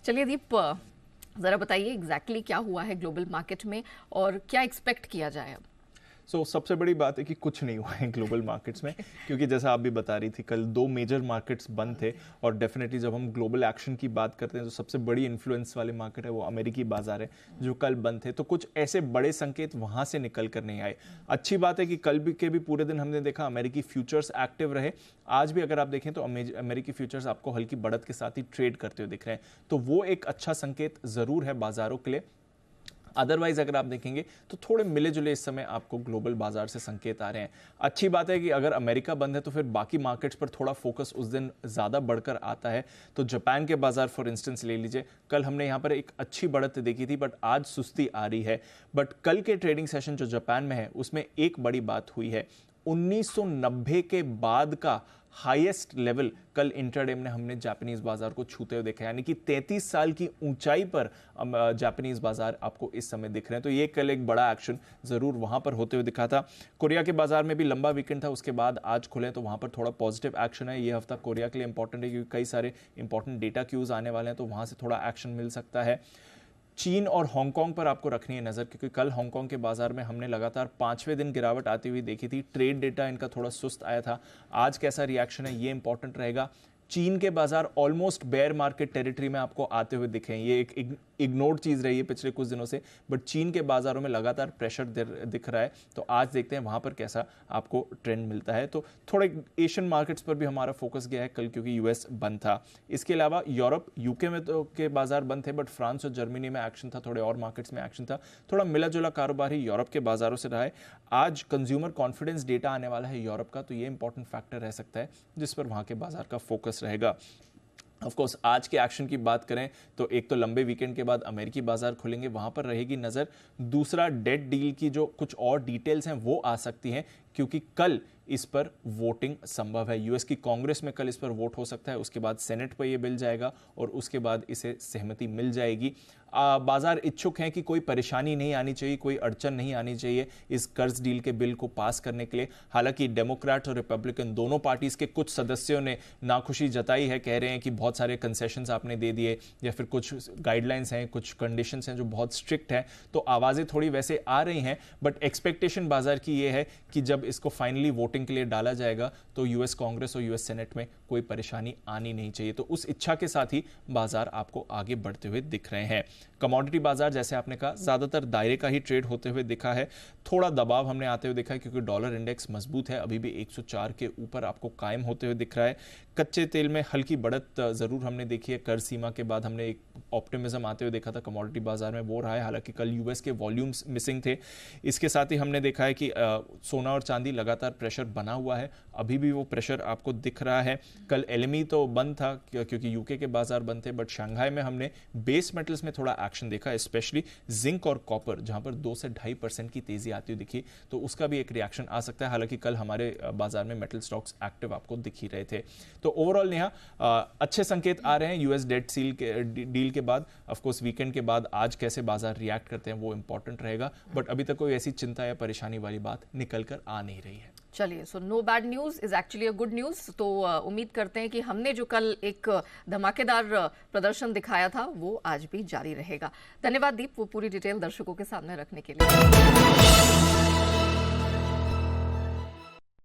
चलिए दीप, जरा बताइए एग्जैक्टली क्या हुआ है ग्लोबल मार्केट में और क्या एक्सपेक्ट किया जाए अब। सबसे बड़ी बात है कि कुछ नहीं हुआ है ग्लोबल मार्केट्स में, क्योंकि जैसा आप भी बता रही थी कल दो मेजर मार्केट्स बंद थे। और डेफिनेटली जब हम ग्लोबल एक्शन की बात करते हैं तो सबसे बड़ी इन्फ्लुएंस वाले मार्केट है वो अमेरिकी बाजार है जो कल बंद थे। तो कुछ ऐसे बड़े संकेत वहां से निकल कर नहीं आए। अच्छी बात है कि कल भी पूरे दिन हमने देखा अमेरिकी फ्यूचर्स एक्टिव रहे। आज भी अगर आप देखें तो अमेरिकी फ्यूचर्स आपको हल्की बढ़त के साथ ही ट्रेड करते हुए दिख रहे हैं, तो वो एक अच्छा संकेत जरूर है बाजारों के लिए। अदरवाइज अगर आप देखेंगे तो थोड़े मिले जुले इस समय आपको ग्लोबल बाजार से संकेत आ रहे हैं। अच्छी बात है कि अगर अमेरिका बंद है तो फिर बाकी मार्केट्स पर थोड़ा फोकस उस दिन ज़्यादा बढ़कर आता है। तो जापान के बाजार फॉर इंस्टेंस ले लीजिए, कल हमने यहाँ पर एक अच्छी बढ़त देखी थी बट आज सुस्ती आ रही है। बट कल के ट्रेडिंग सेशन जो जापान में है उसमें एक बड़ी बात हुई है, 1990 के बाद का हाईएस्ट लेवल कल इंट्राडे में हमने जापानीज बाजार को छूते हुए देखा, यानी कि 33 साल की ऊंचाई पर जापानीज बाजार आपको इस समय दिख रहे हैं। तो ये कल एक बड़ा एक्शन जरूर वहां पर होते हुए दिखा था। कोरिया के बाजार में भी लंबा वीकेंड था, उसके बाद आज खुले तो वहां पर थोड़ा पॉजिटिव एक्शन है। ये हफ्ता कोरिया के लिए इंपॉर्टेंट है क्योंकि कई सारे इंपॉर्टेंट डेटा क्यूज आने वाले हैं, तो वहां से थोड़ा एक्शन मिल सकता है। चीन और हांगकांग पर आपको रखनी है नजर, क्योंकि कल हांगकांग के बाजार में हमने लगातार 5वें दिन गिरावट आती हुई देखी थी। ट्रेड डेटा इनका थोड़ा सुस्त आया था, आज कैसा रिएक्शन है ये इंपॉर्टेंट रहेगा। चीन के बाजार ऑलमोस्ट बेयर मार्केट टेरिटरी में आपको आते हुए दिखे हैं, ये एक इग्नोर्ड चीज रही है पिछले कुछ दिनों से, बट चीन के बाजारों में लगातार प्रेशर दिख रहा है। तो आज देखते हैं वहां पर कैसा आपको ट्रेंड मिलता है। तो थोड़े एशियन मार्केट्स पर भी हमारा फोकस गया है कल, क्योंकि यूएस बंद था। इसके अलावा यूरोप यूके में तो के बाजार बंद थे, बट फ्रांस और जर्मनी में एक्शन था, थोड़े और मार्केट्स में एक्शन था। थोड़ा मिला जुला कारोबार ही यूरोप के बाजारों से रहा है। आज कंज्यूमर कॉन्फिडेंस डेटा आने वाला है यूरोप का, तो ये इंपॉर्टेंट फैक्टर रह सकता है जिस पर वहां के बाजार का फोकस रहेगा। ऑफ कोर्स आज के एक्शन की बात करें तो एक तो लंबे वीकेंड के बाद अमेरिकी बाजार खुलेंगे, वहां पर रहेगी नजर। दूसरा, डेट डील की जो कुछ और डिटेल्स हैं वो आ सकती हैं, क्योंकि कल इस पर वोटिंग संभव है। यूएस की कांग्रेस में कल इस पर वोट हो सकता है, उसके बाद सेनेट पर यह बिल जाएगा और उसके बाद इसे सहमति मिल जाएगी। बाजार इच्छुक हैं कि कोई परेशानी नहीं आनी चाहिए, कोई अड़चन नहीं आनी चाहिए इस कर्ज डील के बिल को पास करने के लिए। हालांकि डेमोक्रेट और रिपब्लिकन दोनों पार्टीज के कुछ सदस्यों ने नाखुशी जताई है, कह रहे हैं कि बहुत सारे कंसेशंस आपने दे दिए या फिर कुछ गाइडलाइंस हैं, कुछ कंडीशंस हैं जो बहुत स्ट्रिक्ट हैं। तो आवाजें थोड़ी वैसे आ रही हैं, बट एक्सपेक्टेशन बाजार की यह है कि जब इसको फाइनली वोटिंग के लिए डाला जाएगा तो यूएस कांग्रेस और यूएस सेनेट में कोई परेशानी आनी नहीं चाहिए। तो उस इच्छा के साथ ही बाजार आपको आगे बढ़ते हुए दिख रहे हैं। कमोडिटी बाजार जैसे आपने कहा ज्यादातर दायरे का ही ट्रेड होते हुए दिखा है। थोड़ा दबाव हमने आते हुए देखा है क्योंकि डॉलर इंडेक्स मजबूत है, अभी भी 104 के ऊपर आपको कायम होते हुए दिख रहा है। कच्चे तेल में हल्की बढ़त जरूर हमने देखी है, कर सीमा के बाद हमने एक ऑप्टिमिज्म आते हुए देखा था कमोडिटी बाजार में, वो रहा है। हालांकि कल यूएस के वॉल्यूम्स मिसिंग थे। इसके साथ ही हमने देखा है कि सोना और चांदी लगातार प्रेशर बना हुआ है, अभी भी वो प्रेशर आपको दिख रहा है। कल एलएमई तो बंद था क्योंकि यूके के बाजार बंद थे, बट शंघाई में हमने बेस मेटल्स में थोड़ा एक्शन देखा, स्पेशली जिंक और कॉपर, जहां पर 2 से 2.5% की तेजी आती हुई दिखी, तो उसका भी एक रिएक्शन आ सकता है। हालांकि कल हमारे बाजार में मेटल स्टॉक्स एक्टिव आपको दिख ही रहे थे। तो ओवरऑल नेहा अच्छे संकेत आ रहे हैं यूएस डेट डील के बाद। ऑफ कोर्स वीकेंड के बाद आज कैसे बाजार रिएक्ट करते हैं वो इंपॉर्टेंट रहेगा, बट अभी तक कोई ऐसी चिंता या परेशानी वाली बात निकल कर आ नहीं रही है। चलिए, so no bad news is actually a good news. तो उम्मीद करते हैं कि हमने जो कल एक धमाकेदार प्रदर्शन दिखाया था वो आज भी जारी रहेगा। धन्यवाद दीप, वो पूरी डिटेल दर्शकों के सामने रखने के लिए।